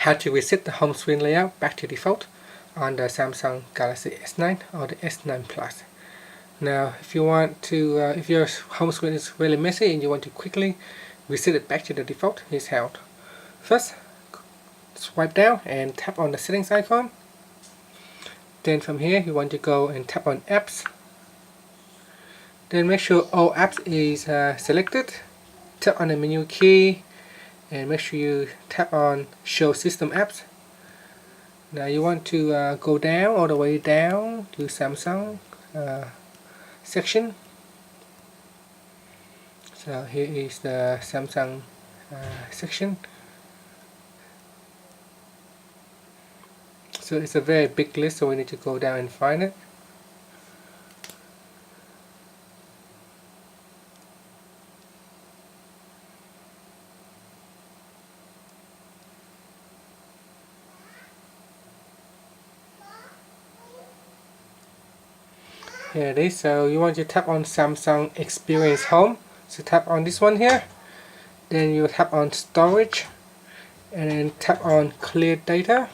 how to reset the home screen layout back to default on the Samsung Galaxy S9 or the S9 Plus. Now if you want to, if your home screen is really messy and you want to quickly reset it back to the default, here's how. First, swipe down and tap on the settings icon. Then from here you want to go and tap on apps. Then make sure all apps is selected. Tap on the menu key and make sure you tap on show system apps. Now you want to go down, all the way down to Samsung section. So here is the Samsung section. So it's a very big list, so we need to go down and find it. Here it is. So you want to tap on Samsung Experience Home. So tap on this one here. Then you tap on storage, and then tap on clear data,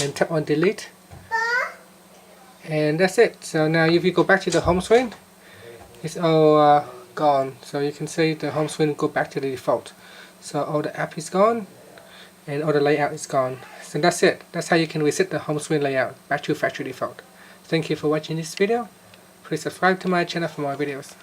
and tap on delete. And that's it. So now if you go back to the home screen, it's all gone. So you can see the home screen go back to the default. So all the app is gone and all the layout is gone. So that's it. That's how you can reset the home screen layout back to factory default. Thank you for watching this video. Please subscribe to my channel for more videos.